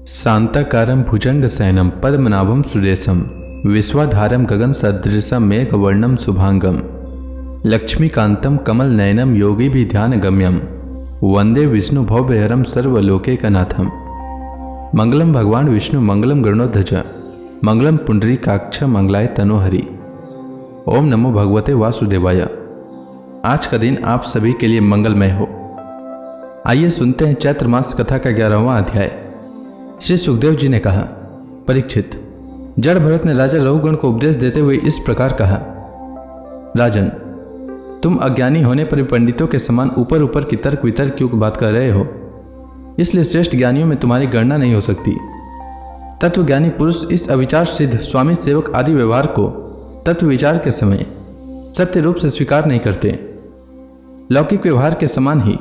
शांताकारं भुजंगशयनं पद्मनाभं सुरेशं विश्वाधारं गगनसदृशं मेघवर्णं शुभांगं लक्ष्मीकान्तं कमलनयनं योगिभिध्यानगम्यं वंदे विष्णु भवभयहरं सर्वलोकैकनाथं। मंगलम भगवान विष्णु मंगलम गरुड़ध्वज मंगलम पुंडरीकाक्ष मंगलाय तनोहरि। ओम नमो भगवते वासुदेवाय। आज का दिन आप सभी के लिए मंगलमय हो। आइए सुनते हैं चैत्र मास कथा का 11वां अध्याय। श्री सुखदेव जी ने कहा, परीक्षित, जड़ भरत ने राजा रघुगण को उपदेश देते हुए इस प्रकार कहा, राजन, तुम अज्ञानी होने पर पंडितों के समान ऊपर ऊपर की तर्क वितर्क की बात कर रहे हो, इसलिए श्रेष्ठ ज्ञानियों में तुम्हारी गणना नहीं हो सकती। तत्वज्ञानी पुरुष इस अविचार सिद्ध स्वामी सेवक आदि व्यवहार को तत्व विचार के समय सत्य रूप से स्वीकार नहीं करते। लौकिक व्यवहार के समान ही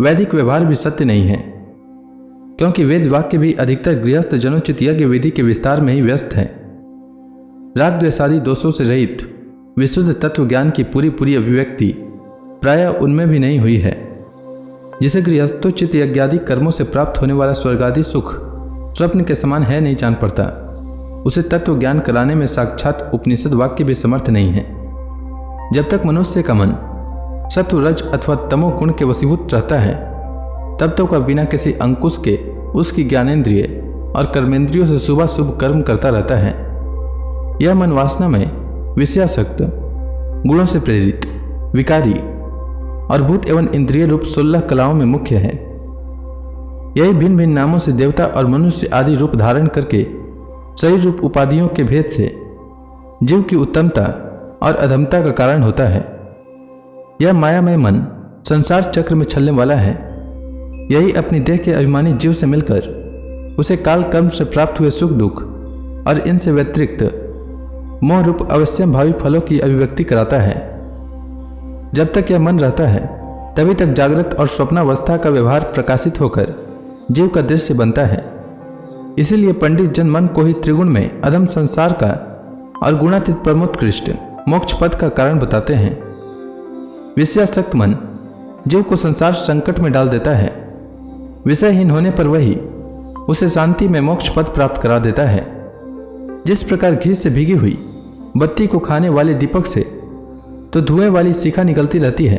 वैदिक व्यवहार भी सत्य नहीं है, क्योंकि वेद वाक्य भी अधिकतर गृहस्थ जनोचित यज्ञ विधि के विस्तार में ही व्यस्त है। राग द्वेषादि दोषों से रहित विशुद्ध तत्व ज्ञान की पूरी अभिव्यक्ति प्रायः उनमें भी नहीं हुई है। जिसे गृहस्थोचित यज्ञादि कर्मों से प्राप्त होने वाला स्वर्गादि सुख स्वप्न के समान है नहीं जान पड़ता, उसे तत्व ज्ञान कराने में साक्षात उपनिषद वाक्य भी समर्थ नहीं है। जब तक मनुष्य का मन सत्व रज अथवा तमो गुण के वशीभूत रहता है, तब तक वह बिना किसी अंकुश के उसकी ज्ञानेंद्रिय और कर्मेंद्रियों से शुभ शुभ कर्म करता रहता है। यह मन वासना में विषयासक्त, गुणों से प्रेरित, विकारी और भूत एवं इंद्रिय रूप 16 कलाओं में मुख्य है। यही भिन्न भिन्न नामों से देवता और मनुष्य आदि रूप धारण करके शरीर रूप उपाधियों के भेद से जीव की उत्तमता और अधमता का कारण होता है। यह मायामय मन संसार चक्र में चलने वाला है। यही अपनी देह के अभिमानी जीव से मिलकर उसे काल कर्म से प्राप्त हुए सुख दुख और इनसे व्यतिरिक्त मोह रूप अवश्यम भावी फलों की अभिव्यक्ति कराता है। जब तक यह मन रहता है, तभी तक जागृत और स्वप्नावस्था का व्यवहार प्रकाशित होकर जीव का दृश्य बनता है। इसीलिए पंडित जन मन को ही त्रिगुण में अधम संसार का और गुणातीत परमोत्कृष्ट मोक्ष पद का कारण बताते हैं। विषयासक्त मन जीव को संसार संकट में डाल देता है। विषयहीन होने पर वही उसे शांति में मोक्ष पद प्राप्त करा देता है। जिस प्रकार घी से भीगी हुई बत्ती को खाने वाले दीपक से तो धुएं वाली शिखा निकलती रहती है,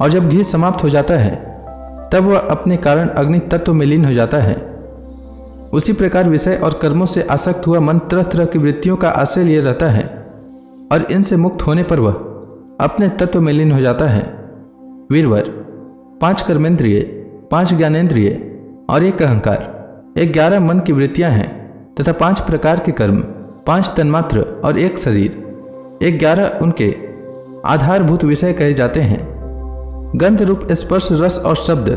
और जब घी समाप्त हो जाता है तब वह अपने कारण अग्नि तत्व में लीन हो जाता है। उसी प्रकार विषय और कर्मों से आसक्त हुआ मन तरह तरह की वृत्तियों का आश्रय लिए रहता है, और इनसे मुक्त होने पर वह अपने तत्व में लीन हो जाता है। वीरवर, 5 कर्मेंद्रिय, 5 ज्ञानेंद्रिय और 1 अहंकार, 11 मन की वृत्तियां हैं तथा 5 प्रकार के कर्म, 5 तन्मात्र और 1 शरीर, 11 उनके आधारभूत विषय कहे जाते हैं। गंध रूप स्पर्श रस और शब्द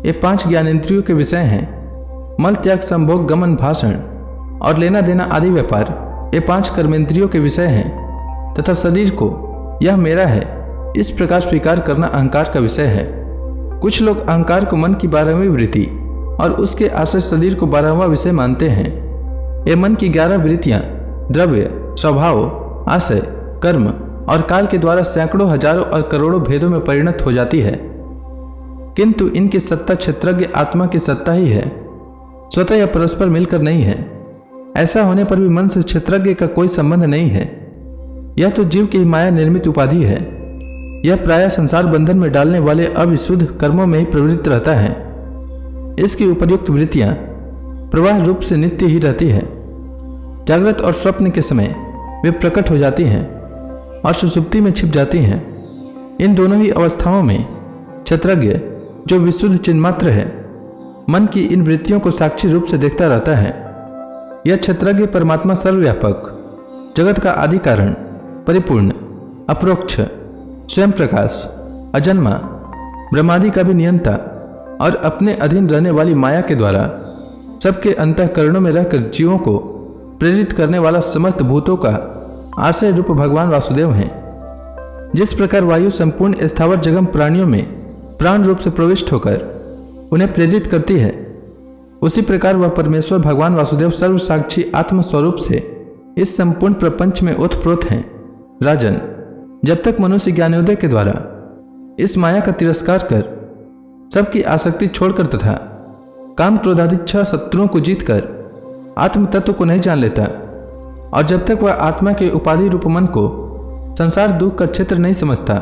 ये 5 ज्ञानेंद्रियों के विषय हैं। मल त्याग संभोग गमन भाषण और लेना देना आदि व्यापार ये 5 कर्मेंद्रियों के विषय हैं, तथा शरीर को यह मेरा है इस प्रकार स्वीकार करना अहंकार का विषय है। कुछ लोग अहंकार को मन की 12वीं वृत्ति और उसके आश्रय शरीर को 12वां विषय मानते हैं। ये मन की 11 वृत्तियां द्रव्य, स्वभाव, आशय, कर्म और काल के द्वारा सैकड़ों, हजारों और करोड़ों भेदों में परिणत हो जाती है, किंतु इनकी सत्ता क्षेत्रज्ञ आत्मा की सत्ता ही है, स्वतः या परस्पर मिलकर नहीं है। ऐसा होने पर भी मन से क्षेत्रज्ञ का कोई संबंध नहीं है। यह तो जीव की माया निर्मित उपाधि है। यह प्रायः संसार बंधन में डालने वाले अविशुद्ध कर्मों में ही प्रवृत्त रहता है। इसकी उपर्युक्त वृत्तियां प्रवाह रूप से नित्य ही रहती है। जागृत और स्वप्न के समय वे प्रकट हो जाती हैं और सुषुप्ति में छिप जाती हैं। इन दोनों ही अवस्थाओं में क्षेत्रज्ञ, जो विशुद्ध चिन्मात्र है, मन की इन वृत्तियों को साक्षी रूप से देखता रहता है। यह क्षेत्रज्ञ परमात्मा सर्वव्यापक, जगत का आदि कारण, परिपूर्ण, अपरोक्ष, स्वयं प्रकाश, अजन्मा, ब्रह्मादि का भी नियंता और अपने अधीन रहने वाली माया के द्वारा सबके अंतःकरणों में रहकर जीवों को प्रेरित करने वाला समस्त भूतों का आश्रय रूप भगवान वासुदेव हैं। जिस प्रकार वायु संपूर्ण स्थावर जगम प्राणियों में प्राण रूप से प्रविष्ट होकर उन्हें प्रेरित करती है, उसी प्रकार वह परमेश्वर भगवान वासुदेव सर्व साक्षी आत्म स्वरूप से इस संपूर्ण प्रपंच में ओतप्रोत हैं। राजन, जब तक मनुष्य ज्ञानोदय के द्वारा इस माया का तिरस्कार कर सबकी आसक्ति छोड़कर तथा काम क्रोधादिच्छा शत्रुओं को जीतकर आत्म तत्व को नहीं जान लेता और जब तक वह आत्मा के उपाधि रूप मन को संसार दुख का क्षेत्र नहीं समझता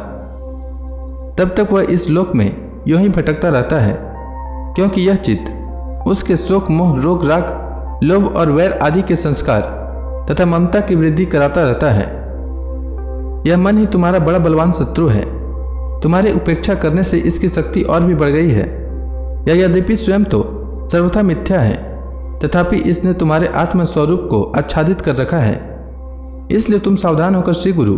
तब तक वह इस लोक में यूं ही भटकता रहता है, क्योंकि यह चित्त उसके शोक मोह रोग राग लोभ और वैर आदि के संस्कार तथा ममता की वृद्धि कराता रहता है। यह मन ही तुम्हारा बड़ा बलवान शत्रु है। तुम्हारी उपेक्षा करने से इसकी शक्ति और भी बढ़ गई है। यह यद्यपि स्वयं तो सर्वथा मिथ्या है, तथापि इसने तुम्हारे आत्म स्वरूप को आच्छादित कर रखा है। इसलिए तुम सावधान होकर श्री गुरु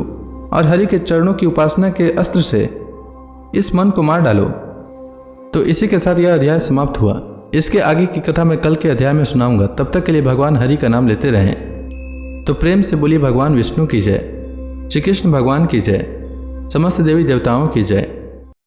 और हरि के चरणों की उपासना के अस्त्र से इस मन को मार डालो। तो इसी के साथ यह अध्याय समाप्त हुआ। इसके आगे की कथा मैं कल के अध्याय में सुनाऊंगा। तब तक के लिए भगवान हरि का नाम लेते रहें। तो प्रेम से बोलिए भगवान विष्णु की जय, श्री कृष्ण भगवान की जय, समस्त देवी देवताओं की जय।